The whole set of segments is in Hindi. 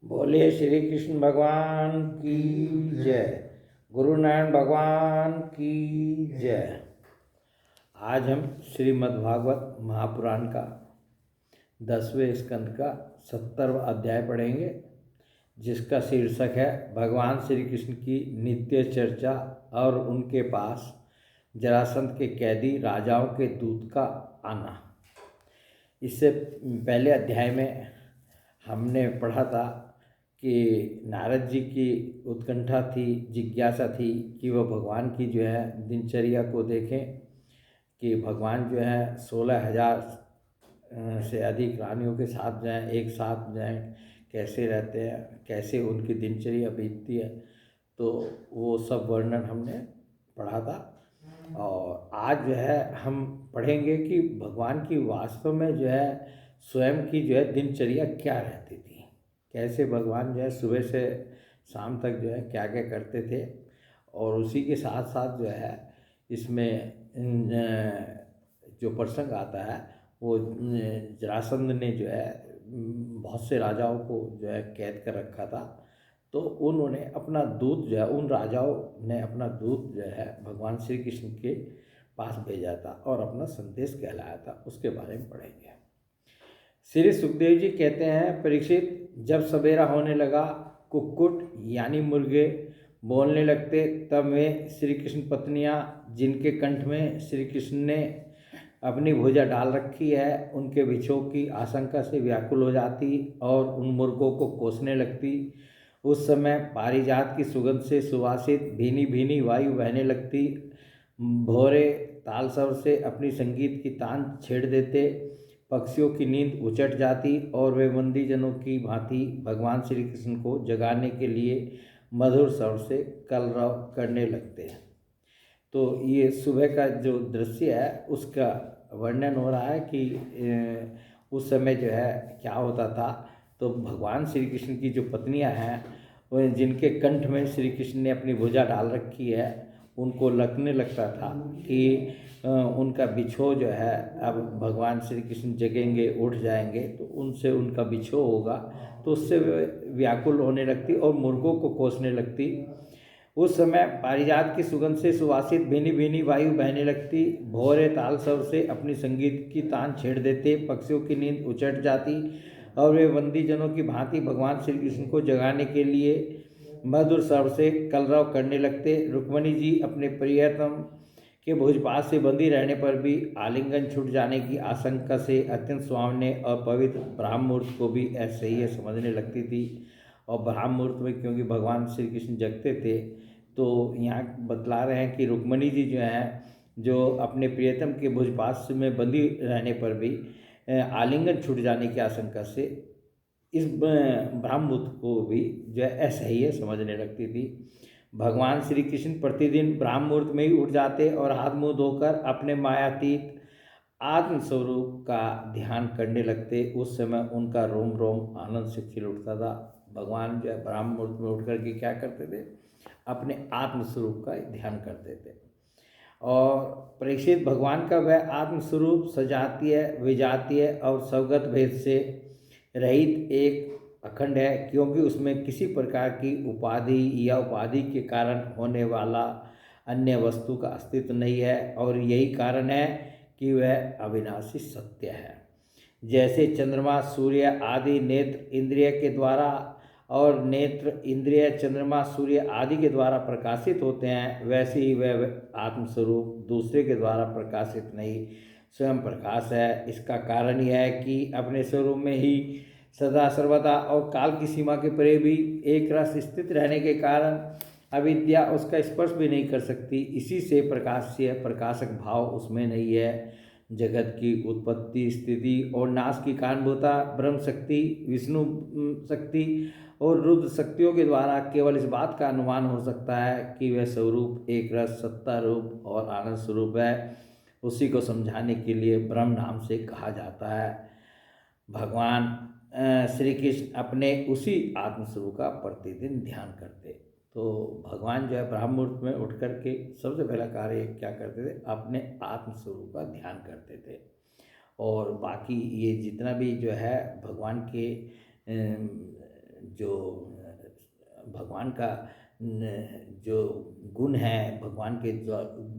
बोलिए श्री कृष्ण भगवान की जय। गुरु नारायण भगवान की जय। आज हम श्रीमद् भागवत महापुराण का 10वें स्कंद का 70वां अध्याय पढ़ेंगे, जिसका शीर्षक है भगवान श्री कृष्ण की नित्य चर्चा और उनके पास जरासंध के कैदी राजाओं के दूत का आना। इससे पहले अध्याय में हमने पढ़ा था कि नारद जी की उत्कंठा थी, जिज्ञासा थी कि वह भगवान की जो है दिनचर्या को देखें कि भगवान जो है 16,000 से अधिक रानियों के साथ जाएं, एक साथ जाएं, कैसे रहते हैं, कैसे उनकी दिनचर्या बीतती है। तो वो सब वर्णन हमने पढ़ा था। और आज जो है हम पढ़ेंगे कि भगवान की वास्तव में जो है स्वयं की जो है दिनचर्या क्या रहती थी, कैसे भगवान जो है सुबह से शाम तक जो है क्या क्या करते थे। और उसी के साथ साथ जो है इसमें जो प्रसंग आता है वो जरासंध ने जो है बहुत से राजाओं को जो है कैद कर रखा था। तो उन्होंने अपना दूत जो है, उन राजाओं ने अपना दूत जो है भगवान श्री कृष्ण के पास भेजा था और अपना संदेश कहलाया था। उसके बारे में पढ़ेंगे। श्री सुखदेव जी कहते हैं, परीक्षित, जब सवेरा होने लगा, कुक्कुट यानी मुर्गे बोलने लगते, तब वे श्री कृष्ण पत्नियां जिनके कंठ में श्री कृष्ण ने अपनी भुजा डाल रखी है उनके बिछोह की आशंका से व्याकुल हो जाती और उन मुर्गों को कोसने लगती। उस समय पारिजात की सुगंध से सुवासित भीनी भीनी वायु बहने लगती। भौरे तालस्वर से अपनी संगीत की तान छेड़ देते। पक्षियों की नींद उचट जाती और वे बंदीजनों की भांति भगवान श्री कृष्ण को जगाने के लिए मधुर स्वर से कलरव करने लगते हैं। तो ये सुबह का जो दृश्य है उसका वर्णन हो रहा है कि उस समय जो है क्या होता था। तो भगवान श्री कृष्ण की जो पत्नियां हैं, वो जिनके कंठ में श्री कृष्ण ने अपनी भुजा डाल रखी है, उनको लगने लगता था कि उनका बिछोह जो है, अब भगवान श्री कृष्ण जगेंगे, उठ जाएंगे तो उनसे उनका बिछोह होगा। तो उससे व्याकुल होने लगती और मुर्गों को कोसने लगती। उस समय पारिजात की सुगंध से सुवासित भीनी भीनी वायु बहने लगती। भौरे ताल स्वर से अपनी संगीत की तान छेड़ देते। पक्षियों की नींद उचट जाती और वे बंदीजनों की भांति भगवान श्री कृष्ण को जगाने के लिए मधुर स्वर से कलरव करने लगते। रुक्मणी जी अपने प्रियतम के भुजपास से बंदी रहने पर भी आलिंगन छूट जाने की आशंका से अत्यंत सुहावने और पवित्र ब्राह्म मुहूर्त को भी ऐसे ही समझने लगती थी। और ब्राह्म मुहूर्त में क्योंकि भगवान श्री कृष्ण जगते थे, तो यहाँ बतला रहे हैं कि रुक्मणी जी जो हैं, जो अपने प्रियतम के भुजपास में बंदी रहने पर भी आलिंगन छूट जाने की आशंका से इस ब्राह्मण को भी जो है असह्य समझने लगती थी। भगवान श्री कृष्ण प्रतिदिन ब्राह्म मुहूर्त में ही उठ जाते और हाथ मुंह धोकर अपने मायातीत आत्म स्वरूप का ध्यान करने लगते। उस समय उनका रोम रोम आनंद से खिल उठता था। भगवान जो है ब्राह्म मुहूर्त में उठ करके क्या करते थे, अपने आत्म स्वरूप का ध्यान करते थे। और परीक्षित, भगवान का वह आत्म स्वरूप सजातीय, विजातीय और स्वगत भेद से रहित एक अखंड है, क्योंकि उसमें किसी प्रकार की उपाधि या उपाधि के कारण होने वाला अन्य वस्तु का अस्तित्व नहीं है। और यही कारण है कि वह अविनाशी सत्य है। जैसे चंद्रमा, सूर्य आदि नेत्र इंद्रिय के द्वारा और नेत्र इंद्रिय चंद्रमा, सूर्य आदि के द्वारा प्रकाशित होते हैं, वैसे ही वह आत्मस्वरूप दूसरे के द्वारा प्रकाशित नहीं, स्वयं प्रकाश है। इसका कारण यह है कि अपने स्वरूप में ही सदा सर्वदा और काल की सीमा के परे भी एक रस स्थित रहने के कारण अविद्या उसका स्पर्श भी नहीं कर सकती। इसी से प्रकाश्य प्रकाशक भाव उसमें नहीं है। जगत की उत्पत्ति, स्थिति और नाश की कारणभूता ब्रह्म शक्ति, विष्णु शक्ति और रुद्र शक्तियों के द्वारा केवल इस बात का अनुमान हो सकता है कि वह स्वरूप एक रस, सत्ता रूप और आनंद स्वरूप है। उसी को समझाने के लिए ब्रह्म नाम से कहा जाता है। भगवान श्री कृष्ण अपने उसी आत्मस्वरूप का प्रतिदिन ध्यान करते। तो भगवान जो है ब्राह्म मुहूर्त में उठ करके सबसे पहला कार्य क्या करते थे, अपने आत्मस्वरूप का ध्यान करते थे। और बाकी ये जितना भी जो है भगवान के जो भगवान का जो गुण है, भगवान के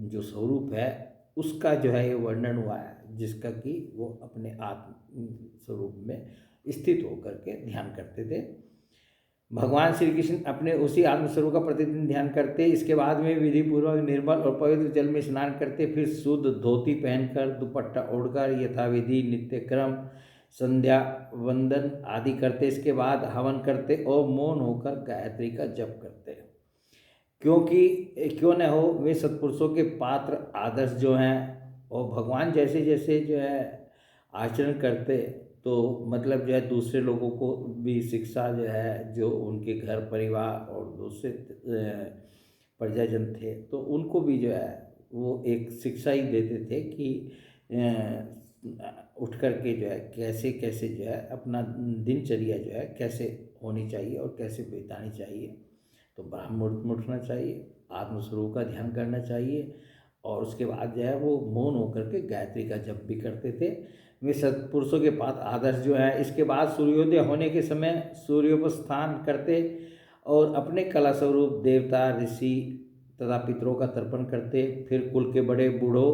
जो स्वरूप है, उसका जो है ये वर्णन हुआ है, जिसका कि वो अपने आत्म स्वरूप में स्थित होकर के ध्यान करते थे। भगवान श्री कृष्ण अपने उसी आत्मस्वरूप का प्रतिदिन ध्यान करते, इसके बाद में विधि पूर्वक निर्मल और पवित्र जल में स्नान करते, फिर शुद्ध धोती पहनकर दुपट्टा ओढ़कर यथाविधि नित्य क्रम संध्या वंदन आदि करते, इसके बाद हवन करते और मौन होकर गायत्री का जप करते। क्योंकि क्यों न हो, वे सत्पुरुषों के पात्र आदर्श जो हैं, और भगवान जैसे जैसे जो है आचरण करते, तो मतलब जो है दूसरे लोगों को भी शिक्षा जो है, जो उनके घर परिवार और दूसरे प्रजाजन थे, तो उनको भी जो है वो एक शिक्षा ही देते थे कि उठ कर के जो है कैसे कैसे जो है अपना दिनचर्या जो है कैसे होनी चाहिए और कैसे बितानी चाहिए। तो ब्राह्म मुहूर्त में उठना चाहिए, आत्मस्वरूप का ध्यान करना चाहिए, और उसके बाद जो है वो मौन होकर के गायत्री का जप भी करते थे। वे सत्पुरुषों के पास आदर्श जो है। इसके बाद सूर्योदय होने के समय सूर्योपस्थान करते और अपने कला स्वरूप देवता ऋषि तथा पितरों का तर्पण करते, फिर कुल के बड़े बूढ़ों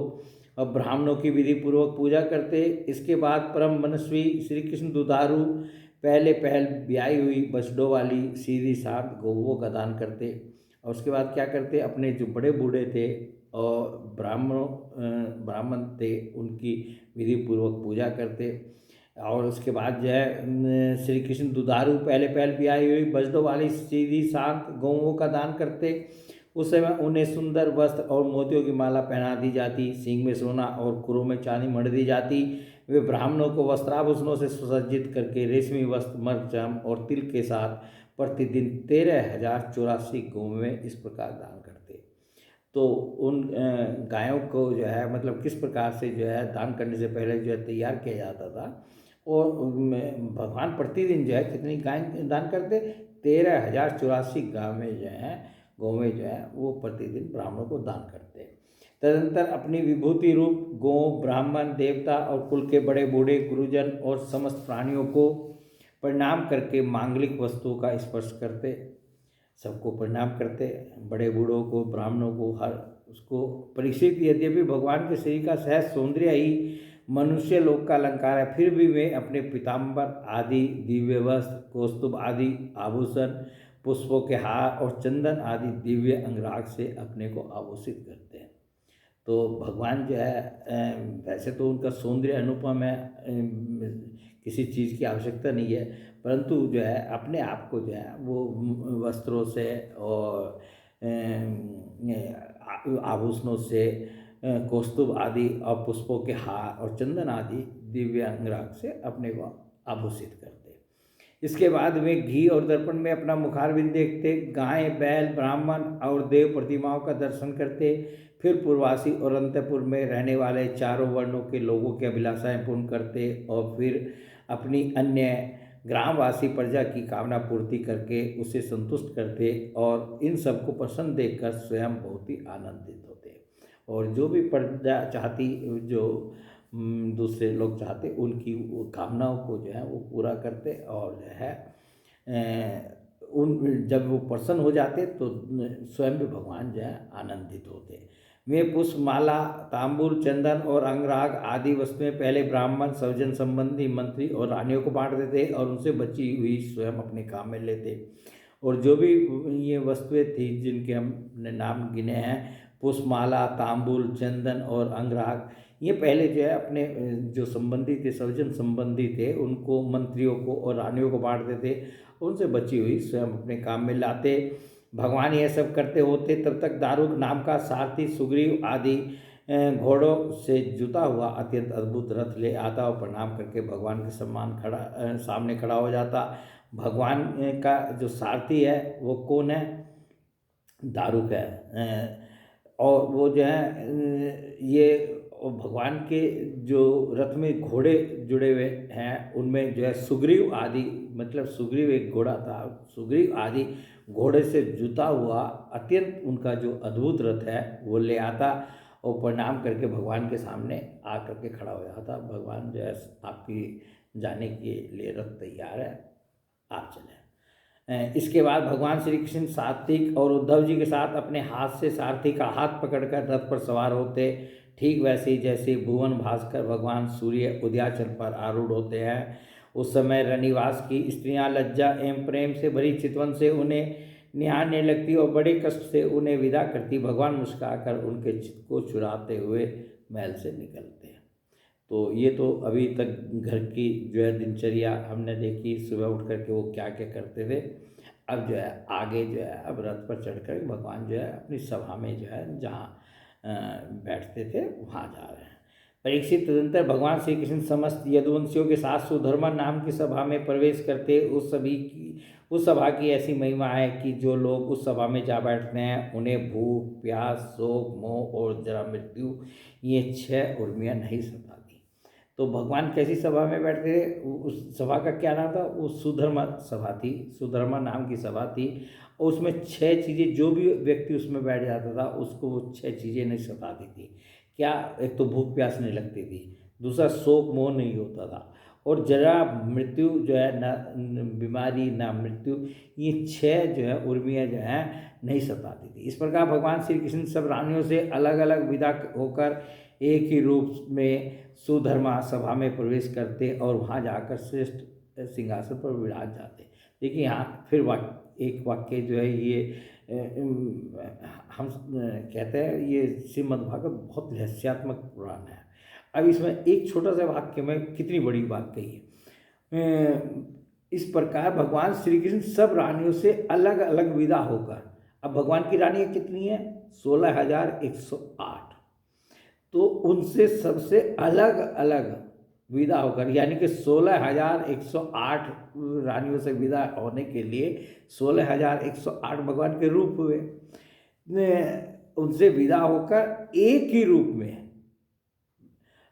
और ब्राह्मणों की विधि पूर्वक पूजा करते। इसके बाद परम मनस्वी श्री कृष्ण दुधारू पहले पहल ब्याई हुई बछड़ों वाली सीधी सात गौओं का दान करते, और उसके बाद क्या करते, अपने जो बड़े बूढ़े थे और ब्राह्मण थे उनकी विधि पूर्वक पूजा करते। और उसके बाद जो है श्री कृष्ण दुधारू पहले पहल ब्याई हुई बछड़ों वाली सीधी शांत गौओं का दान करते। उस समय उन्हें सुंदर वस्त्र और मोतियों की माला पहना दी जाती, सींग में सोना और खुरों में चांदी मढ़ दी जाती। वे ब्राह्मणों को वस्त्राभूषणों से सुसज्जित करके रेशमी वस्त्र मरचम और तिल के साथ प्रतिदिन 13,084 गौवें इस प्रकार दान करते। तो उन गायों को जो है मतलब किस प्रकार से जो है दान करने से पहले जो है तैयार किया जाता था, और भगवान प्रतिदिन जो है कितनी गाय दान करते, 13,084 गौवें जो है वो प्रतिदिन ब्राह्मणों को दान करते। तदंतर अपनी विभूति रूप गौ ब्राह्मण देवता और कुल के बड़े बूढ़े गुरुजन और समस्त प्राणियों को प्रणाम करके मांगलिक वस्तुओं का स्पर्श करते, सबको प्रणाम करते, बड़े बूढ़ों को ब्राह्मणों को हर उसको। परीक्षित यद्यपि भगवान के शरीर का सहज सौंदर्य ही मनुष्य लोक का अलंकार है, फिर भी वे अपने पीताम्बर आदि दिव्य वस्त्र कौस्तुभ आदि आभूषण पुष्पों के हार और चंदन आदि दिव्य अंगराग से अपने को आभूषित करते हैं। तो भगवान जो है वैसे तो उनका सौंदर्य अनुपम है, किसी चीज़ की आवश्यकता नहीं है, परंतु जो है अपने आप को जो है वो वस्त्रों से और आभूषणों से कौस्तुभ आदि और पुष्पों के हार और चंदन आदि दिव्य अंगराग से अपने को आभूषित करते। इसके बाद वे घी और दर्पण में अपना मुखारविंद देखते, गाय बैल ब्राह्मण और देव प्रतिमाओं का दर्शन करते, फिर पूर्वासी और अंतपुर में रहने वाले चारों वर्णों के लोगों की अभिलाषाएं पूर्ण करते, और फिर अपनी अन्य ग्रामवासी प्रजा की कामना पूर्ति करके उसे संतुष्ट करते, और इन सबको प्रसन्न देखकर स्वयं बहुत ही आनंदित होते। और जो भी प्रजा चाहती, जो दूसरे लोग चाहते, उनकी वो कामनाओं को जो है वो पूरा करते, और जो है उन जब वो प्रसन्न हो जाते तो स्वयं भी भगवान जो है आनंदित होते। वे पुष्पमाला तांबूल चंदन और अंगराग आदि वस्तुएं पहले ब्राह्मण सज्जन संबंधी मंत्री और रानियों को बांट देते, और उनसे बची हुई स्वयं अपने काम में लेते। और जो भी ये वस्तुएं थी जिनके हमने नाम गिने हैं, पुष्पमाला तांबूल चंदन और अंगराग, ये पहले जो है अपने जो संबंधी थे सज्जन संबंधी थे उनको मंत्रियों को और रानियों को बांट देते, उनसे बची हुई स्वयं अपने काम में लाते। भगवान यह सब करते होते, तब तक दारुक नाम का सारथी सुग्रीव आदि घोड़ों से जुता हुआ अत्यंत अद्भुत रथ ले आता और प्रणाम करके भगवान के सामने खड़ा हो जाता। भगवान का जो सारथी है वो कौन है, दारुक है, और वो जो है ये भगवान के जो रथ में घोड़े जुड़े हुए हैं उनमें जो है सुग्रीव आदि, मतलब सुग्रीव एक घोड़ा था, सुग्रीव आदि घोड़े से जुता हुआ अत्यंत उनका जो अद्भुत रथ है वो ले आता और प्रणाम करके भगवान के सामने आकर के खड़ा हो जाता। भगवान जो है आपकी जाने के लिए रथ तैयार है, आप चलें। इसके बाद भगवान श्री कृष्ण सात्विक और उद्धव जी के साथ अपने हाथ से सारथी का हाथ पकड़कर रथ पर सवार होते, ठीक वैसे ही जैसे भुवन भास्कर भगवान सूर्य उदयाचल पर आरूढ़ होते हैं। उस समय रनिवास की स्त्रियां लज्जा एवं प्रेम से भरी चितवन से उन्हें निहारने लगती और बड़े कष्ट से उन्हें विदा करती। भगवान मुस्कुराकर उनके चित्त को चुराते हुए महल से निकलते हैं। तो ये तो अभी तक घर की जो है दिनचर्या हमने देखी, सुबह उठ करके वो क्या क्या करते थे। अब जो है आगे जो है अब रथ पर चढ़कर भगवान जो है अपनी सभा में जो है जहाँ बैठते थे वहाँ जा रहे हैं। परीक्षित तदंतर भगवान श्री कृष्ण समस्त यदुवंशियों के साथ सुधर्मा नाम की सभा में प्रवेश करते। उस सभा की ऐसी महिमा है कि जो लोग उस सभा में जा बैठते हैं उन्हें भूख, प्यास, शोक, मोह और जरा मृत्यु ये 6 उर्मियाँ नहीं सताती। तो भगवान कैसी सभा में बैठते थे? उस सभा का क्या नाम था? वो सुधर्मा सभा थी, सुधर्मा नाम की सभा थी। और उसमें 6 चीज़ें, जो भी व्यक्ति उसमें बैठ जाता था उसको वो 6 चीज़ें नहीं सताती थी। क्या? एक तो भूख प्यास नहीं लगती थी, दूसरा शोक मोह नहीं होता था, और जरा मृत्यु जो है न बीमारी ना मृत्यु, ये 6 जो है उर्मियाँ जो हैं नहीं सताती थी। इस प्रकार भगवान श्री कृष्ण सब रानियों से अलग अलग विदा होकर एक ही रूप में सुधर्मा सभा में प्रवेश करते और वहाँ जाकर श्रेष्ठ सिंहासन पर विराज जाते। देखिए यहाँ फिर एक वाक्य जो है ये हम कहते हैं ये श्रीमद्भागवत बहुत रहस्यात्मक पुराण है। अब इसमें एक छोटा सा वाक्य में कितनी बड़ी बात कही है। इस प्रकार भगवान श्री कृष्ण सब रानियों से अलग अलग विदा होकर, अब भगवान की रानियाँ कितनी हैं? 16,108। तो उनसे सबसे अलग अलग विदा होकर, यानी कि 16,108 रानियों से विदा होने के लिए 16,108 भगवान के रूप हुए। उनसे विदा होकर एक ही रूप में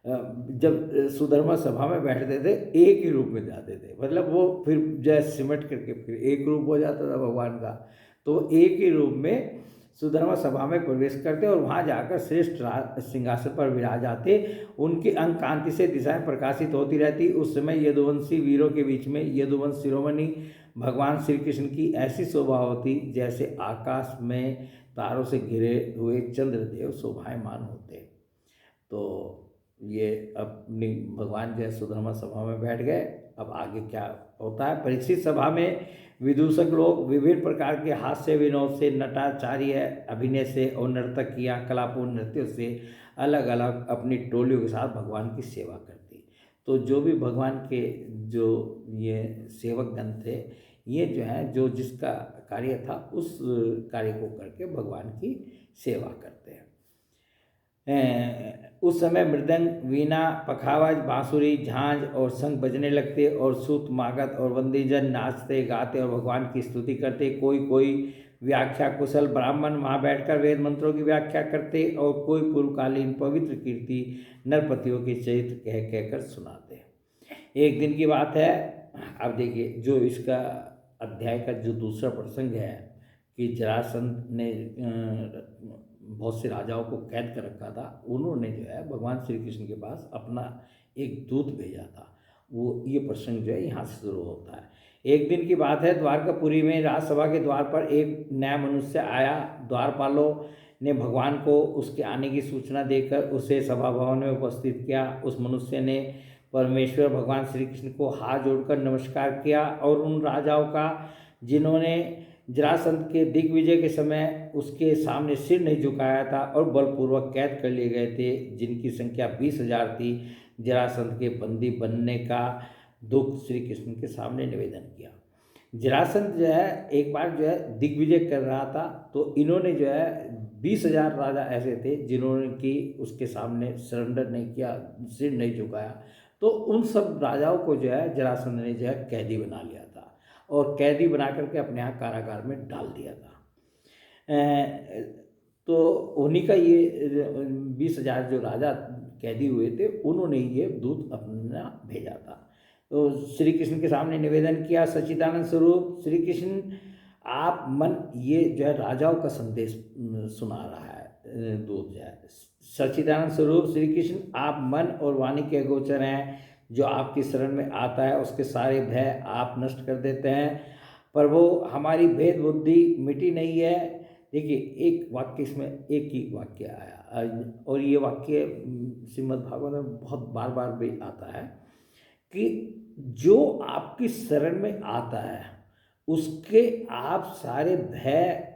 जब सुधर्मा सभा में बैठते थे एक ही रूप में जाते थे, मतलब वो फिर जैसे सिमट करके फिर एक रूप हो जाता था भगवान का। तो एक ही रूप में सुधर्मा सभा में प्रवेश करते और वहाँ जाकर श्रेष्ठ सिंहासन पर विराज जाते। उनकी अंग कांति से दिशाएं प्रकाशित होती रहती। उस समय यदुवंशी वीरों के बीच में यदुवंश शिरोमणि भगवान श्री कृष्ण की ऐसी शोभा होती जैसे आकाश में तारों से घिरे हुए चंद्रदेव शोभायमान होते। तो ये अपनी भगवान जो है सुधर्मा सभा में बैठ गए। अब आगे क्या होता है? परीक्षित सभा में विदूषक लोग विभिन्न प्रकार के हास्य विनोद से, नटाचार्य अभिनय से और नर्तकियाँ कलापूर्ण नृत्यों से अलग अलग अपनी टोलियों के साथ भगवान की सेवा करती। तो जो भी भगवान के जो ये सेवकगण थे, ये जो है जो जिसका कार्य था उस कार्य को करके भगवान की सेवा करते हैं। उस समय मृदंग, वीणा, पखावज, बांसुरी, झांझ और शंख बजने लगते और सूत, मागध और बंदीजन नाचते गाते और भगवान की स्तुति करते। कोई व्याख्या कुशल ब्राह्मण वहाँ बैठकर वेद मंत्रों की व्याख्या करते और कोई पूर्वकालीन पवित्र कीर्ति नरपतियों के चरित्र कह कहकर सुनाते। एक दिन की बात है। अब देखिए जो इसका अध्याय का जो दूसरा प्रसंग है कि जरासंध ने बहुत से राजाओं को कैद कर रखा था, उन्होंने जो है भगवान श्री कृष्ण के पास अपना एक दूत भेजा था। वो ये प्रसंग जो है यहाँ से शुरू होता है। एक दिन की बात है, द्वारकापुरी में राजसभा के द्वार पर एक नया मनुष्य आया। द्वारपालों ने भगवान को उसके आने की सूचना देकर उसे सभा भवन में उपस्थित किया। उस मनुष्य ने परमेश्वर भगवान श्री कृष्ण को हाथ जोड़कर नमस्कार किया और उन राजाओं का जिन्होंने जरासंध के दिग्विजय के समय उसके सामने सिर नहीं झुकाया था और बलपूर्वक कैद कर लिए गए थे, जिनकी संख्या 20,000 थी, जरासंध के बंदी बनने का दुख श्री कृष्ण के सामने निवेदन किया। जरासंध जो है एक बार जो है दिग्विजय कर रहा था, तो इन्होंने जो है 20,000 राजा ऐसे थे जिन्होंने कि उसके सामने सरेंडर नहीं किया, सिर नहीं झुकाया। तो उन सब राजाओं को जो है जरासंध ने जो है कैदी बना लिया था और कैदी बना करके अपने यहाँ कारागार में डाल दिया था। तो उन्हीं का ये 20,000 जो राजा कैदी हुए थे, उन्होंने ये दूत अपना भेजा था। तो श्री कृष्ण के सामने निवेदन किया, सच्चिदानंद स्वरूप श्री कृष्ण आप मन, ये जो है राजाओं का संदेश सुना रहा है दूत जो है। सच्चिदानंद स्वरूप श्री कृष्ण आप मन और वाणी के गोचर हैं। जो आपकी शरण में आता है उसके सारे भय आप नष्ट कर देते हैं। प्रभु हमारी भेद बुद्धि मिटी नहीं है। देखिए, एक वाक्य इसमें, एक ही वाक्य आया और ये वाक्य श्रीमद् भागवत में बहुत बार बार भी आता है कि जो आपकी शरण में आता है उसके आप सारे भय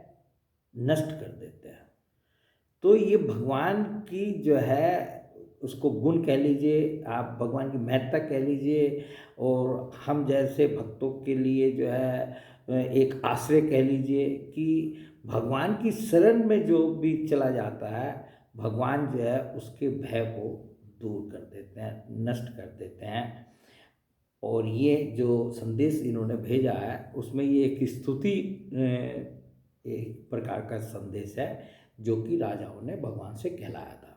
नष्ट कर देते हैं। तो ये भगवान की जो है, उसको गुण कह लीजिए, आप भगवान की महत्ता कह लीजिए, और हम जैसे भक्तों के लिए जो है एक आश्रय कह लीजिए कि भगवान की शरण में जो भी चला जाता है, भगवान जो है उसके भय को दूर कर देते हैं, नष्ट कर देते हैं। और ये जो संदेश इन्होंने भेजा है उसमें ये एक स्तुति एक प्रकार का संदेश है जो कि राजाओं ने भगवान से कहलाया था।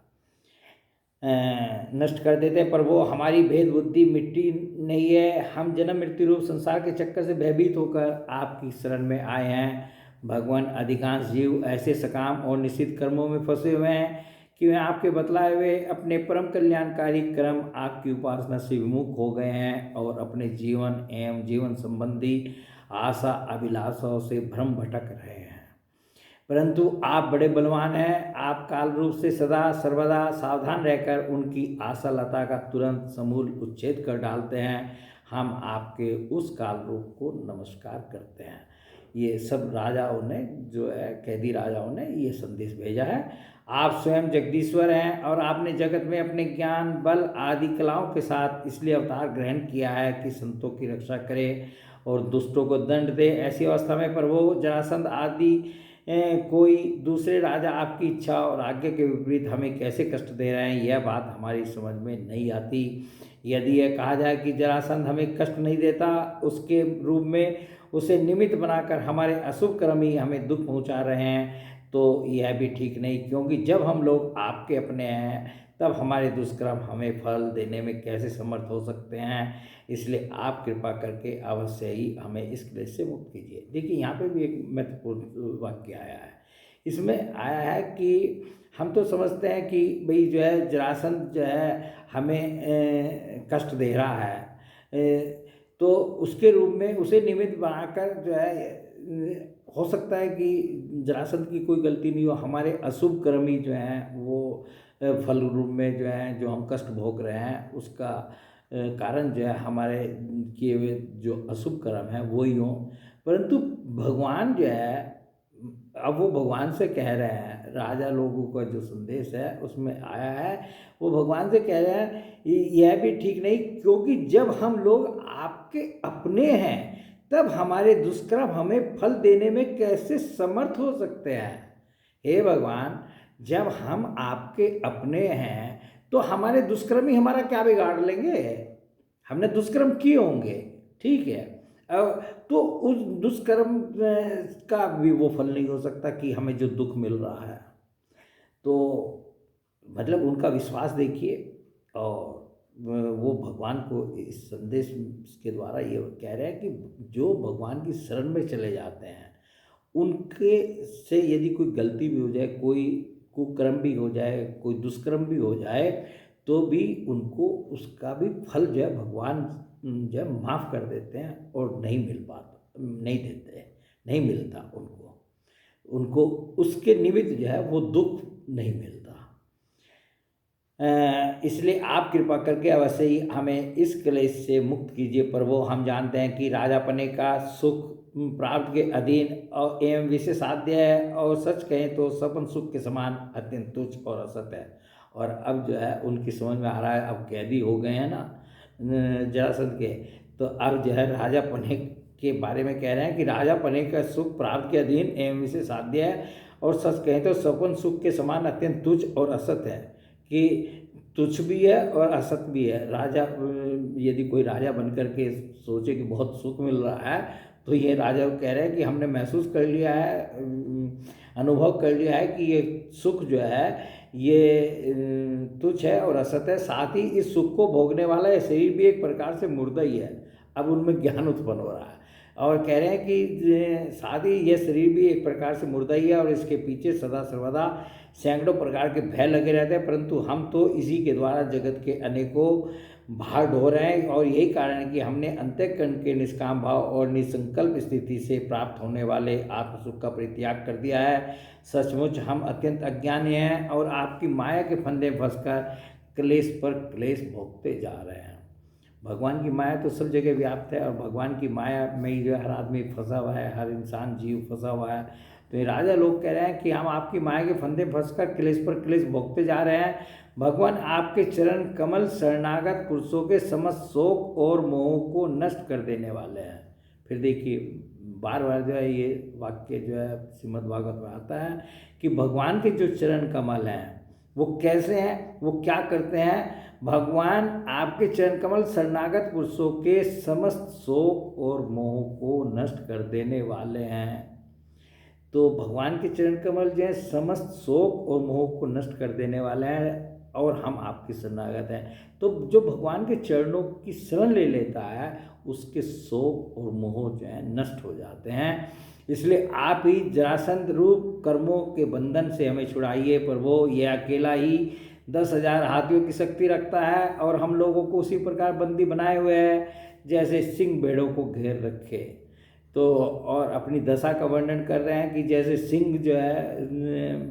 नष्ट कर देते हैं, प्रभु हमारी भेद बुद्धि मिट्टी नहीं है, हम जन्म मृत्यु रूप संसार के चक्कर से भयभीत होकर आपकी शरण में आए हैं। भगवान, अधिकांश जीव ऐसे सकाम और निश्चित कर्मों में फंसे हुए हैं कि वे आपके बतलाए हुए अपने परम कल्याणकारी कर्म आपकी उपासना से विमुख हो गए हैं और अपने जीवन एवं जीवन संबंधी आशा अभिलाषाओं से भ्रम भटक रहे हैं। परंतु आप बड़े बलवान हैं, आप काल रूप से सदा सर्वदा सावधान रहकर उनकी आशा लता का तुरंत समूल उच्छेद कर डालते हैं। हम आपके उस काल रूप को नमस्कार करते हैं। ये सब राजाओं ने जो है, कैदी राजाओं ने ये संदेश भेजा है। आप स्वयं जगदीश्वर हैं और आपने जगत में अपने ज्ञान बल आदि कलाओं के साथ इसलिए अवतार ग्रहण किया है कि संतों की रक्षा करे और दुष्टों को दंड दे। ऐसी अवस्था में प्रभु जरासंध आदि कोई दूसरे राजा आपकी इच्छा और आज्ञा के विपरीत हमें कैसे कष्ट दे रहे हैं, यह बात हमारी समझ में नहीं आती। यदि यह कहा जाए कि जरासंध हमें कष्ट नहीं देता, उसके रूप में उसे निमित्त बनाकर हमारे अशुभ कर्म ही हमें दुख पहुंचा रहे हैं, तो यह भी ठीक नहीं, क्योंकि जब हम लोग आपके अपने हैं तब हमारे दुष्कर्म हमें फल देने में कैसे समर्थ हो सकते हैं। इसलिए आप कृपा करके अवश्य ही हमें इस क्लेश से मुक्त कीजिए। देखिए, यहाँ पे भी एक महत्वपूर्ण वाक्य आया है। इसमें आया है कि हम तो समझते हैं कि भाई जो है जरासंध जो है हमें कष्ट दे रहा है, तो उसके रूप में उसे निमित्त बनाकर जो है हो सकता है कि जरासंध की कोई गलती नहीं हो, हमारे अशुभ कर्म ही जो हैं वो फल रूप में जो है, जो हम कष्ट भोग रहे हैं उसका कारण जो है हमारे किए हुए जो अशुभ कर्म है वो ही हों। परंतु भगवान जो है, अब वो भगवान से कह रहे हैं, राजा लोगों का जो संदेश है उसमें आया है, वो भगवान से कह रहे हैं यह भी ठीक नहीं, क्योंकि जब हम लोग आपके अपने हैं तब हमारे दुष्कर्म हमें फल देने में कैसे समर्थ हो सकते हैं। हे भगवान, जब हम आपके अपने हैं तो हमारे दुष्कर्म ही हमारा क्या बिगाड़ लेंगे? हमने दुष्कर्म किए होंगे, ठीक है, तो उस दुष्कर्म का भी वो फल नहीं हो सकता कि हमें जो दुख मिल रहा है। तो मतलब उनका विश्वास देखिए, और वो भगवान को इस संदेश के द्वारा ये कह रहे हैं कि जो भगवान की शरण में चले जाते हैं उनके से यदि कोई गलती भी हो जाए, कोई कुकर्म भी हो जाए, कोई दुष्कर्म भी हो जाए, तो भी उनको उसका भी फल जो है भगवान जो है माफ़ कर देते हैं और नहीं मिल पाता, नहीं देते, नहीं मिलता उनको उसके निमित्त जो है वो दुख नहीं मिलता। इसलिए आप कृपा करके अवश्य ही हमें इस क्लेश से मुक्त कीजिए। प्रभु, हम जानते हैं कि राजा पने का सुख प्राप्त के अधीन और एवं विशेषाद्य है, और सच कहें तो सपन सुख के समान अत्यंत तुच्छ और असत है। और अब जो है उनकी समझ में आ रहा है, अब कैदी हो गए हैं ना जरासंध के, तो अब जो है राजा पने के बारे में कह रहे हैं कि राजा पने का सुख प्राप्त के अधीन एवं विशेषाद्य है, और सच कहें तो सपन सुख के समान अत्यंत तुच्छ और असत है, कि तुच्छ भी है और असत भी है। राजा, यदि कोई राजा बनकर के सोचे कि बहुत सुख मिल रहा है, तो ये राजा कह रहे हैं कि हमने महसूस कर लिया है, अनुभव कर लिया है कि ये सुख जो है ये तुच्छ है और असत है। साथ ही इस सुख को भोगने वाला ये शरीर भी एक प्रकार से मुर्दा ही है। अब उनमें ज्ञान उत्पन्न हो रहा है और कह रहे हैं कि साथ ही यह शरीर भी एक प्रकार से मुर्दा ही है और इसके पीछे सदा सर्वदा सैकड़ों प्रकार के भय लगे रहते हैं, परंतु हम तो इसी के द्वारा जगत के अनेकों भार ढो रहे हैं। और यही कारण है कि हमने अंतःकरण के निष्काम भाव और निसंकल्प स्थिति से प्राप्त होने वाले आत्मसुख का परित्याग कर दिया है। सचमुच हम अत्यंत अज्ञानी हैं और आपकी माया के फंदे में फंसकर क्लेश पर क्लेश भोगते जा रहे हैं। भगवान की माया तो सब जगह व्याप्त है और भगवान की माया में ही जो हर आदमी फंसा हुआ है, हर इंसान जीव फंसा हुआ है। तो ये राजा लोग कह रहे हैं कि हम आपकी माया के फंदे फंसकर क्लेश पर क्लेश भोगते जा रहे हैं। भगवान आपके चरण कमल शरणागत पुरुषों के समस्त शोक और मोह को नष्ट कर देने वाले हैं। फिर देखिए बार बार जो है ये वाक्य जो है श्रीमद् भागवत में आता है कि भगवान के जो चरण कमल हैं वो कैसे हैं, वो क्या करते हैं। भगवान आपके चरण कमल शरणागत पुरुषों के समस्त शोक और मोह को नष्ट कर देने वाले हैं। तो भगवान के चरण कमल जो है समस्त शोक और मोह को नष्ट कर देने वाले हैं और हम आपके शरणागत हैं। तो जो भगवान के चरणों की शरण ले लेता है उसके शोक और मोह जो है नष्ट हो जाते हैं। इसलिए आप ही जरासंध रूप कर्मों के बंधन से हमें छुड़ाइए। पर वो ये अकेला ही 10,000 हाथियों की शक्ति रखता है और हम लोगों को उसी प्रकार बंदी बनाए हुए है जैसे सिंह भेड़ों को घेर रखे। तो और अपनी दशा का वर्णन कर रहे हैं कि जैसे सिंह जो है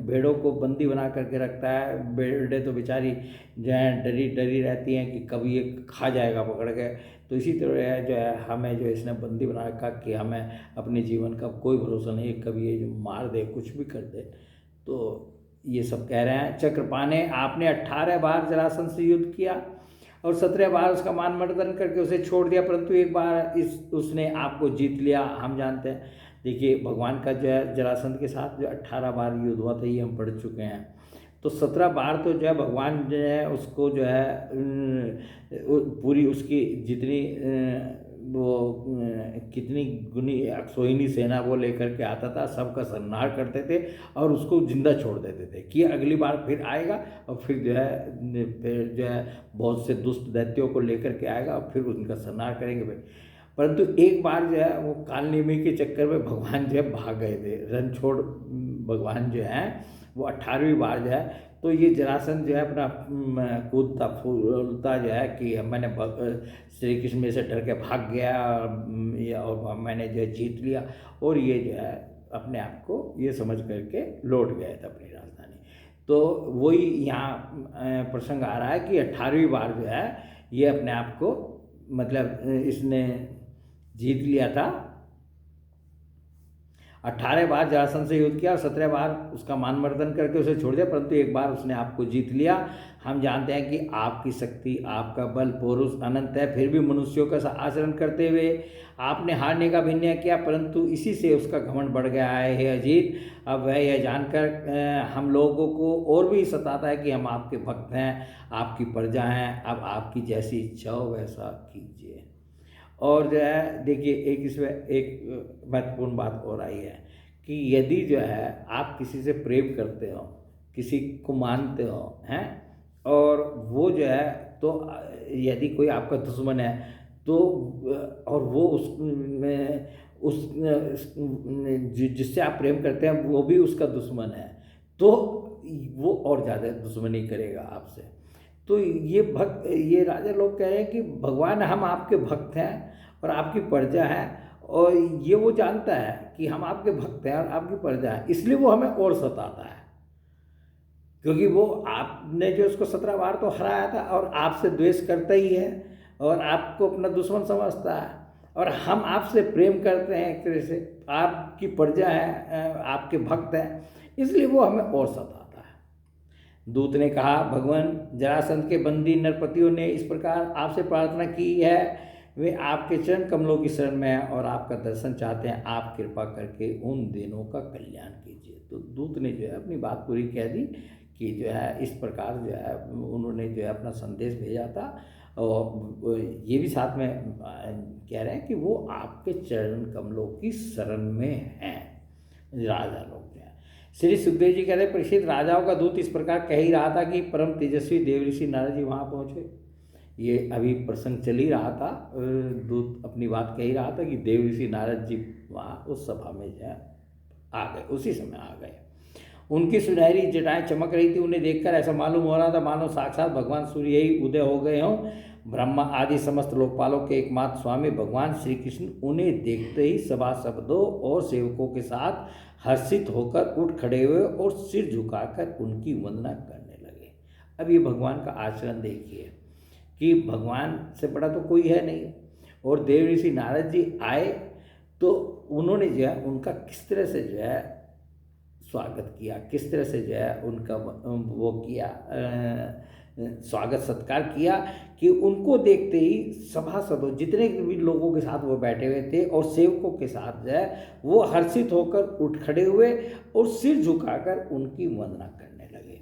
भेड़ों को बंदी बना करके रखता है, भेड़ें तो बेचारी जो है डरी डरी रहती हैं कि कभी ये खा जाएगा पकड़ के। तो इसी तरह जो है हमें जो इसने बंदी बना रखा कि हमें अपने जीवन का कोई भरोसा नहीं, कभी ये जो मार दे कुछ भी कर दे। तो ये सब कह रहे हैं। चक्रपाणे आपने 18 बार जरासंध से युद्ध किया और 17 बार उसका मान मर्दन करके उसे छोड़ दिया, परंतु एक बार उसने आपको जीत लिया। हम जानते हैं देखिए भगवान का जो है जरासंध के साथ जो 18 बार युद्ध हुआ था ये हम पढ़ चुके हैं। तो 17 बार तो जो है भगवान जो है उसको जो है पूरी उसकी जितनी वो कितनी गुनी अक्षोहिणी सेना वो लेकर के आता था, सबका संहार करते थे और उसको जिंदा छोड़ देते थे कि अगली बार फिर आएगा और फिर जो है बहुत से दुष्ट दैत्यों को लेकर के आएगा और फिर उनका संहार करेंगे फिर। परंतु एक बार जो है वो कालनेमी के चक्कर में भगवान जो है भाग गए थे, रण छोड़ भगवान जो है वो 18वीं बार जो है। तो ये जरासंध जो है अपना कूदता फूलता जो है कि मैंने श्री कृष्ण में से डर के भाग गया और मैंने जो है जीत लिया, और ये जो है अपने आप को ये समझ करके लौट गए थे अपनी राजधानी। तो वही यहाँ प्रसंग आ रहा है कि 18वीं बार जो है ये अपने आप को मतलब इसने जीत लिया था। 18 बार जरासंध से युद्ध किया और 17 बार उसका मानमर्दन करके उसे छोड़ दिया, परंतु एक बार उसने आपको जीत लिया। हम जानते हैं कि आपकी शक्ति, आपका बल, पौरुष अनंत है, फिर भी मनुष्यों का आचरण करते हुए आपने हारने का अभिनय किया, परंतु इसी से उसका घमंड बढ़ गया है। हे अजीत, अब वह यह जानकर हम लोगों को और भी सताता है कि हम आपके भक्त हैं, आपकी प्रजा हैं। अब आपकी जैसी इच्छा हो वैसा कीजिए। और जो है देखिए एक इसमें एक महत्वपूर्ण बात और आई है कि यदि जो है आप किसी से प्रेम करते हो, किसी को मानते हो हैं, और वो जो है तो यदि कोई आपका दुश्मन है तो और वो जिससे आप प्रेम करते हैं वो भी उसका दुश्मन है, तो वो और ज़्यादा दुश्मनी करेगा आपसे। तो ये राजा लोग कह रहे हैं कि भगवान हम आपके भक्त हैं और आपकी प्रजा है, और ये वो जानता है कि हम आपके भक्त हैं और आपकी प्रजा है, इसलिए वो हमें और सताता है, क्योंकि वो आपने जो उसको 17 बार तो हराया था और आपसे द्वेष करता ही है और आपको अपना दुश्मन समझता है, और हम आपसे प्रेम करते हैं, एक तरह से आपकी प्रजा है, आपके भक्त हैं, इसलिए वो हमें और सताता है। दूत ने कहा, भगवान जरासंध के बंदी नरपतियों ने इस प्रकार आपसे प्रार्थना की है, वे आपके चरण कमलों की शरण में हैं और आपका दर्शन चाहते हैं, आप कृपा करके उन दिनों का कल्याण कीजिए। तो दूत ने जो है अपनी बात पूरी कह दी कि जो है इस प्रकार जो है उन्होंने जो है अपना संदेश भेजा था, और ये भी साथ में कह रहे हैं कि वो आपके चरण कमलों की शरण में हैं, राजा लोग जो हैं। श्री सुखदेव जी कहते हैं, परीक्षित, राजाओं का दूत इस प्रकार कह ही रहा था कि परम तेजस्वी देवऋषि नारद जी वहाँ पहुँचे। ये अभी प्रसंग चल ही रहा था, दूत अपनी बात कह ही रहा था कि देवऋषि नारद जी वहाँ उस सभा में जो है आ गए, उसी समय आ गए। उनकी सुनहरी जटाएं चमक रही थी, उन्हें देखकर ऐसा मालूम हो रहा था मानो साक्षात भगवान सूर्य ही उदय हो गए हों। ब्रह्मा आदि समस्त लोकपालों के एकमात्र स्वामी भगवान श्री कृष्ण उन्हें देखते ही सभासदों और सेवकों के साथ हर्षित होकर उठ खड़े हुए और सिर झुकाकर उनकी वंदना करने लगे। अब ये भगवान का आचरण देखिए कि भगवान से बड़ा तो कोई है नहीं। और देव ऋषि नारद जी आए तो उन्होंने जो है उनका किस तरह से जो है स्वागत किया, किस तरह से जो है उनका वो किया, स्वागत सत्कार किया कि उनको देखते ही सभासदों जितने भी लोगों के साथ वो बैठे हुए थे और सेवकों के साथ जो है वो हर्षित होकर उठ खड़े हुए और सिर झुकाकर उनकी वंदना करने लगे।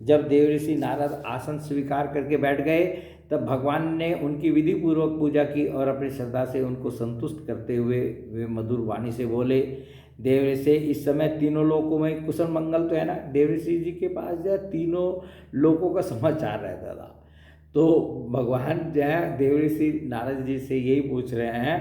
जब देव ऋषि नारद आसन स्वीकार करके बैठ गए तब भगवान ने उनकी विधि पूर्वक पूजा की और अपनी श्रद्धा से उनको संतुष्ट करते हुए वे मधुर वाणी से बोले, देव ऋषि इस समय तीनों लोकों में कुशल मंगल तो है ना। देव ऋषि जी के पास जो है तीनों लोकों का समाचार रहता था। तो भगवान जो है देव ऋषि नारद जी से यही पूछ रहे हैं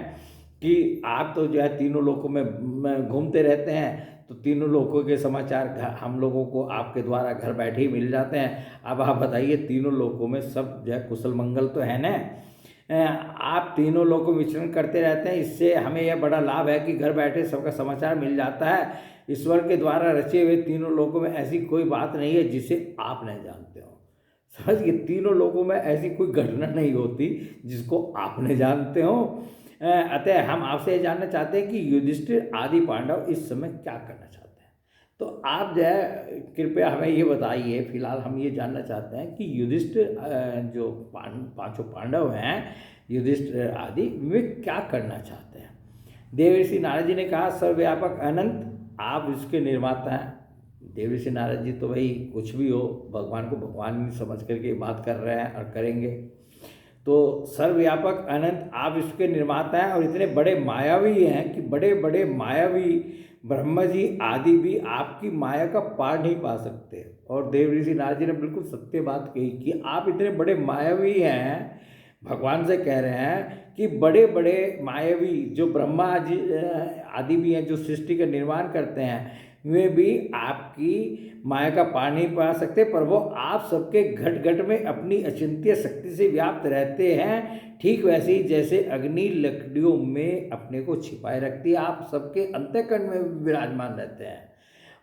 कि आप तो जो है तीनों लोकों में घूमते रहते हैं, तो तीनों लोगों के समाचार हम लोगों को आपके द्वारा घर बैठे ही मिल जाते हैं। अब आप बताइए तीनों लोगों में सब जो है कुशल मंगल तो है ना। आप तीनों लोगों विचरण करते रहते हैं, इससे हमें यह बड़ा लाभ है कि घर बैठे सबका समाचार मिल जाता है। ईश्वर के द्वारा रचे हुए तीनों लोगों में ऐसी कोई बात नहीं है जिसे आप नहीं जानते हो। समझिए, तीनों लोगों में ऐसी कोई घटना नहीं होती जिसको आप नहीं जानते हो। अतः हम आपसे ये जानना चाहते हैं कि युधिष्ठिर आदि पांडव इस समय क्या करना चाहते हैं। तो आप जो है कृपया हमें ये बताइए। फिलहाल हम ये जानना चाहते हैं कि युधिष्ठिर जो पांचों पांडव हैं, युधिष्ठिर आदि, वे क्या करना चाहते हैं। देव ऋषि नारद जी ने कहा, सर्वव्यापक अनंत आप इसके निर्माता हैं। देव ऋषि नारद जी तो भाई कुछ भी हो, भगवान को भगवान समझ करके बात कर रहे हैं और करेंगे। तो सर्वव्यापक अनंत आप इसके निर्माता हैं और इतने बड़े मायावी हैं कि बड़े बड़े मायावी ब्रह्मा जी आदि भी आपकी माया का पार नहीं पा सकते। और देव ऋषि नारद जी ने बिल्कुल सत्य बात कही कि आप इतने बड़े मायावी हैं, भगवान से कह रहे हैं कि बड़े बड़े मायावी जो ब्रह्मा जी आदि भी हैं, जो सृष्टि का निर्माण करते हैं, वे भी आपकी माया का पार नहीं पा सकते, पर वो आप सबके घट घट में अपनी अचिंत्य शक्ति से व्याप्त रहते हैं। ठीक वैसे ही जैसे अग्नि लकड़ियों में अपने को छिपाए रखती है, आप सबके अंतःकरण में विराजमान रहते हैं।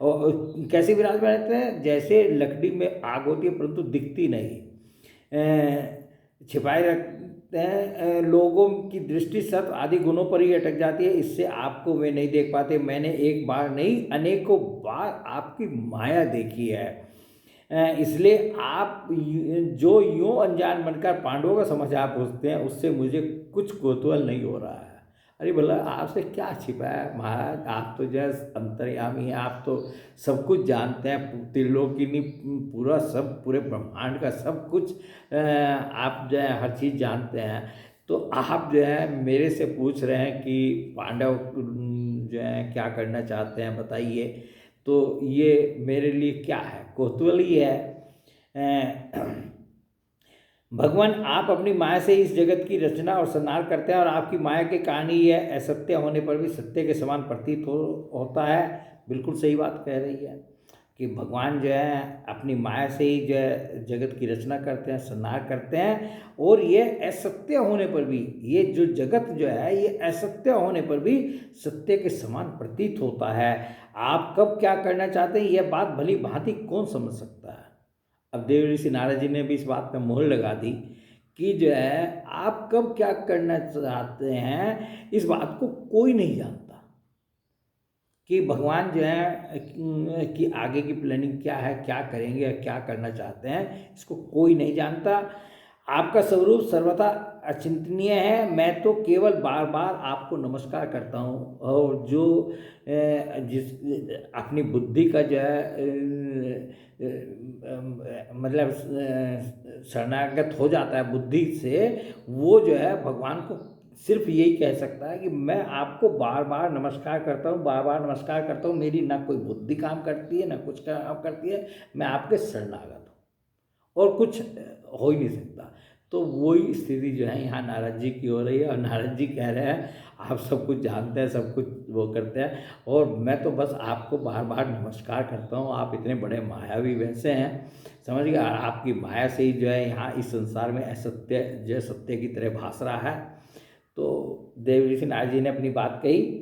और कैसे विराजमान रहते हैं? जैसे लकड़ी में आग होती है परंतु दिखती नहीं, छिपाए रखते हैं। लोगों की दृष्टि सत्व आदि गुणों पर ही अटक जाती है, इससे आपको वे नहीं देख पाते। मैंने एक बार नहीं अनेकों बार आपकी माया देखी है। इसलिए आप जो यूं अनजान बनकर पांडवों का समाचार पूछते हैं, उससे मुझे कुछ कौतूहल नहीं हो रहा है। अरे भला आपसे क्या छिपा है महाराज, आप तो जैसे अंतर्यामी हैं, आप तो सब कुछ जानते हैं, त्रिलोकिनी पूरा सब, पूरे ब्रह्मांड का सब कुछ आप जो है हर चीज़ जानते हैं। तो आप जो है मेरे से पूछ रहे हैं कि पांडव जो है क्या करना चाहते हैं, बताइए। तो ये मेरे लिए क्या है, कौतूहल ही है। भगवान आप अपनी माया से इस जगत की रचना और संहार करते हैं और आपकी माया के कारण ही यह असत्य होने पर भी सत्य के समान प्रतीत होता है। बिल्कुल सही बात कह रही है कि भगवान जो है अपनी माया से ही जो है जगत की रचना करते हैं, संहार करते हैं, और ये असत्य होने पर भी, ये जो जगत जो है ये असत्य होने पर भी सत्य के समान प्रतीत होता है। आप कब क्या करना चाहते हैं यह बात भली भांति कौन समझ सकता है। अब देव ऋषि नारद जी ने भी इस बात पर मोहर लगा दी कि जो है आप कब क्या करना चाहते हैं, इस बात को कोई नहीं जानता। कि भगवान जो है कि आगे की प्लानिंग क्या है, क्या करेंगे, क्या करना चाहते हैं, इसको कोई नहीं जानता। आपका स्वरूप सर्वथा अचिंतनीय है। मैं तो केवल बार बार आपको नमस्कार करता हूँ, और जो जिस अपनी बुद्धि का जो है मतलब शरणागत हो जाता है बुद्धि से, वो जो है भगवान को सिर्फ यही कह सकता है कि मैं आपको बार बार नमस्कार करता हूँ, बार बार नमस्कार करता हूँ। मेरी ना कोई बुद्धि काम करती है, ना कुछ काम करती है, मैं आपके शरणागत हूँ, और कुछ हो ही नहीं सकता। तो वही स्थिति जो है यहाँ नारद जी की हो रही है। और नारद जी कह रहे हैं आप सब कुछ जानते हैं, सब कुछ वो करते हैं, और मैं तो बस आपको बार बार नमस्कार करता हूँ, आप इतने बड़े मायावी वैसे हैं, समझ गए, आपकी माया से ही जो है यहाँ इस संसार में असत्य जो सत्य की तरह भास रहा है। तो देव ऋषि नारद जी ने अपनी बात कही।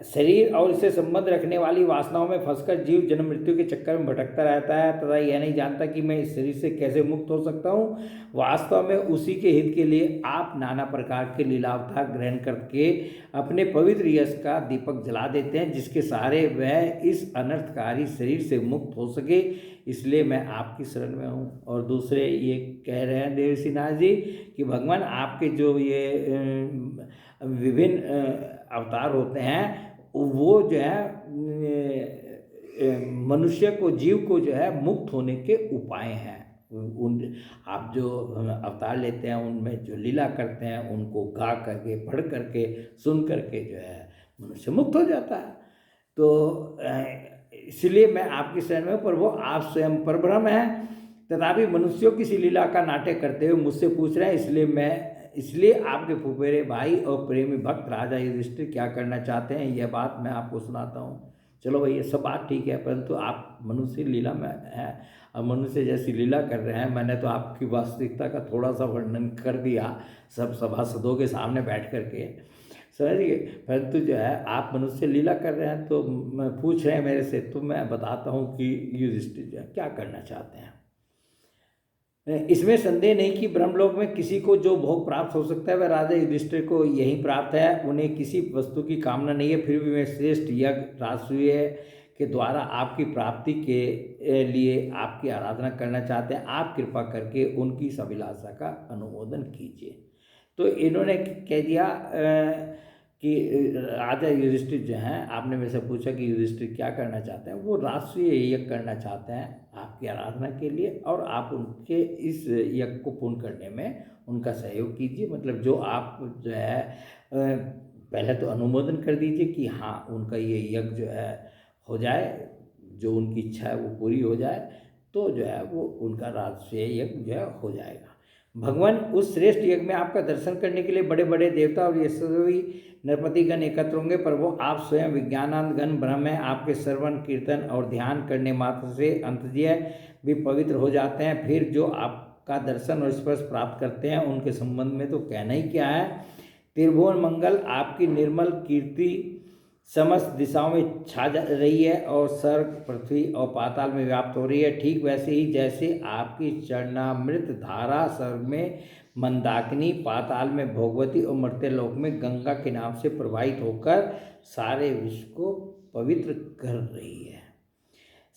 शरीर और इससे संबंध रखने वाली वासनाओं में फंसकर जीव जन्म मृत्यु के चक्कर में भटकता रहता है तथा यह नहीं जानता कि मैं इस शरीर से कैसे मुक्त हो सकता हूँ। वास्तव में उसी के हित के लिए आप नाना प्रकार के लीलावतार ग्रहण करके अपने पवित्र यश का दीपक जला देते हैं, जिसके सहारे वह इस अनर्थकारी शरीर से मुक्त हो सके। इसलिए मैं आपकी शरण में हूँ। और दूसरे ये कह रहे हैं देवर्षि नारद जी कि भगवान आपके जो ये विभिन्न अवतार होते हैं वो जो है मनुष्य को, जीव को जो है मुक्त होने के उपाय हैं। उन आप जो अवतार लेते हैं उनमें जो लीला करते हैं उनको गा करके, पढ़ करके, सुन करके जो है मनुष्य मुक्त हो जाता है। तो इसलिए मैं आपकी शरण में, पर वो आप स्वयं परब्रह्म हैं, तथापि मनुष्यों की सी लीला का नाटक करते हुए मुझसे पूछ रहे हैं। इसलिए आपके फुफेरे भाई और प्रेमी भक्त राजा युधिष्ठिर क्या करना चाहते हैं, यह बात मैं आपको सुनाता हूँ। चलो भाई, ये सब बात ठीक है, परंतु आप मनुष्य लीला में हैं और मनुष्य जैसी लीला कर रहे हैं। मैंने तो आपकी वास्तविकता का थोड़ा सा वर्णन कर दिया सब सभासदों के सामने बैठ करके, समझिए, परंतु जो है आप मनुष्य लीला कर रहे हैं। तो मैं पूछ रहे हैं मेरे से, तो मैं बताता हूँ कि युधिष्ठिर जो है क्या करना चाहते हैं। इसमें संदेह नहीं कि ब्रह्मलोक में किसी को जो भोग प्राप्त हो सकता है वह राजा युधिष्ठिर को यही प्राप्त है। उन्हें किसी वस्तु की कामना नहीं है, फिर भी वे श्रेष्ठ यज्ञ राजसूय के द्वारा आपकी प्राप्ति के लिए आपकी आराधना करना चाहते हैं। आप कृपा करके उनकी इस अभिलाषा का अनुमोदन कीजिए। तो इन्होंने कह दिया कि राजा युधिष्ठिर जो हैं, आपने मेरे से पूछा कि युधिष्ठिर क्या करना चाहते हैं, वो राष्ट्रीय यज्ञ करना चाहते हैं आपकी आराधना के लिए, और आप उनके इस यज्ञ को पूर्ण करने में उनका सहयोग कीजिए। मतलब जो आप जो है पहले तो अनुमोदन कर दीजिए कि हाँ उनका ये यज्ञ जो है हो जाए, जो उनकी इच्छा है वो पूरी हो जाए, तो जो है वो उनका राष्ट्रीय यज्ञ जो है हो जाएगा। भगवान उस श्रेष्ठ यज्ञ में आपका दर्शन करने के लिए बड़े बड़े देवता और यशस्वी नरपतिगण एकत्र होंगे, पर वो आप स्वयं विज्ञानानंद गण ब्रह्म हैं। आपके श्रवण कीर्तन और ध्यान करने मात्र से अंतर्जय भी पवित्र हो जाते हैं। फिर जो आपका दर्शन और स्पर्श प्राप्त करते हैं उनके संबंध में तो कहना ही क्या है। त्रिभुवन मंगल आपकी निर्मल कीर्ति समस्त दिशाओं में छा जा रही है और स्वर्ग, पृथ्वी और पाताल में व्याप्त हो रही है। ठीक वैसे ही जैसे आपकी चरणामृत धारा स्वर्ग में मंदाकिनी, पाताल में भोगवती और मर्त्यलोक में गंगा के नाम से प्रवाहित होकर सारे विश्व को पवित्र कर रही है।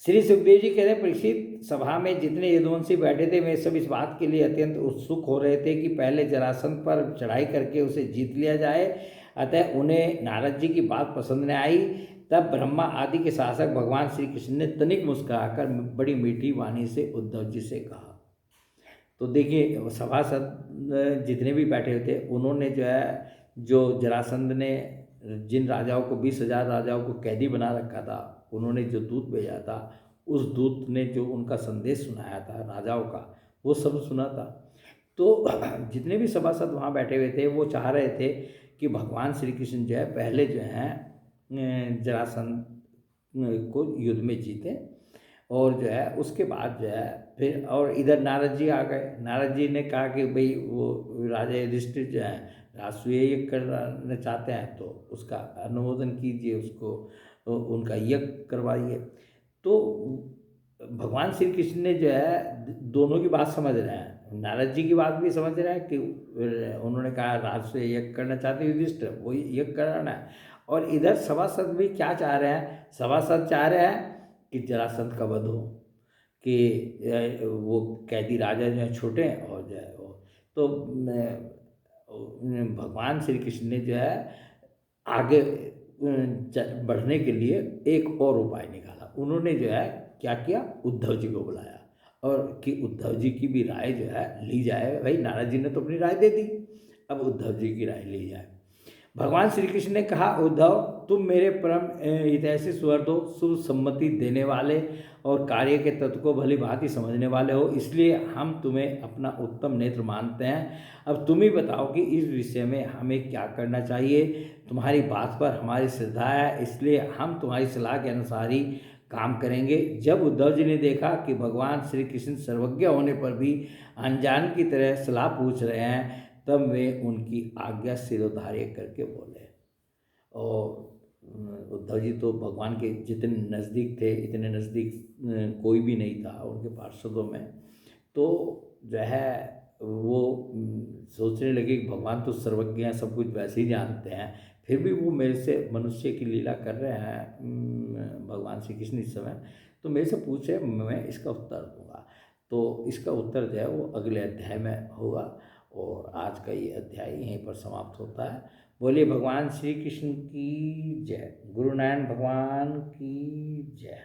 श्री सुखदेव जी कहते हैं, परीक्षित, सभा में जितने यदुवंशी बैठे थे वे सब इस बात के लिए अत्यंत उत्सुक हो रहे थे कि पहले जरासंध पर चढ़ाई करके उसे जीत लिया जाए। अतः उन्हें नारद जी की बात पसंद न आई। तब ब्रह्मा आदि के शासक भगवान श्री कृष्ण ने तनिक मुस्कुराकर बड़ी मीठी वाणी से उद्धव जी से कहा। तो देखिए, सभासद जितने भी बैठे हुए थे उन्होंने जो है, जो जरासंध ने जिन राजाओं को 20,000 राजाओं को कैदी बना रखा था, उन्होंने जो दूत भेजा था, उस दूत ने जो उनका संदेश सुनाया था राजाओं का, वो सब सुना था। तो जितने भी सभासद वहाँ बैठे हुए थे वो चाह रहे थे कि भगवान श्री कृष्ण जो है पहले जो है जरासंध को युद्ध में जीते, और जो है उसके बाद जो है फिर, और इधर नारद जी आ गए। नारद जी ने कहा कि भाई वो राजा युधिष्ठिर जो है राष्ट्रीय यज्ञ करना चाहते हैं तो उसका अनुमोदन कीजिए, उसको उनका यज्ञ करवाइए। तो भगवान श्री कृष्ण ने जो है दोनों की बात समझ रहे हैं, नारद जी की बात भी समझ रहे हैं कि उन्होंने कहा राष्ट्रीय यज्ञ करना चाहते युधिष्ठिर, वो यज्ञ कराना है। और इधर सभासद भी क्या चाह रहे हैं, सभासद चाह रहे हैं कि जरासंध का वध हो, कि वो कैदी राजा जो है छूटे और जो है वो। तो भगवान श्री कृष्ण ने जो है आगे बढ़ने के लिए एक और उपाय निकाला। उन्होंने जो है क्या किया, उद्धव जी को बुलाया और कि उद्धव जी की भी राय जो है ली जाए। भाई नारद जी ने तो अपनी राय दे दी, अब उद्धव जी की राय ली जाए। भगवान श्री कृष्ण ने कहा, उद्धव, तुम मेरे परम हितैषी सुहृद हो, शुभ सम्मति देने वाले और कार्य के तत्व को भली भांति समझने वाले हो, इसलिए हम तुम्हें अपना उत्तम नेत्र मानते हैं। अब तुम ही बताओ कि इस विषय में हमें क्या करना चाहिए। तुम्हारी बात पर हमारी श्रद्धा है, इसलिए हम तुम्हारी सलाह के अनुसार ही काम करेंगे। जब उद्धव जी ने देखा कि भगवान श्री कृष्ण सर्वज्ञ होने पर भी अनजान की तरह सलाह पूछ रहे हैं, तब वे उनकी आज्ञा सिरोधार्य करके बोले। और उद्धव जी तो भगवान के जितने नज़दीक थे, इतने नज़दीक कोई भी नहीं था उनके पार्षदों में। तो जो है वो सोचने लगे कि भगवान तो सर्वज्ञ हैं, सब कुछ वैसे ही जानते हैं, फिर भी वो मेरे से मनुष्य की लीला कर रहे हैं भगवान श्री कृष्ण इस समय, तो मेरे से पूछे, मैं इसका उत्तर दूंगा। तो इसका उत्तर जो है वो अगले अध्याय में होगा। और आज का ये अध्याय यहीं पर समाप्त होता है। बोलिए भगवान श्री कृष्ण की जय, गुरु नारायण भगवान की जय।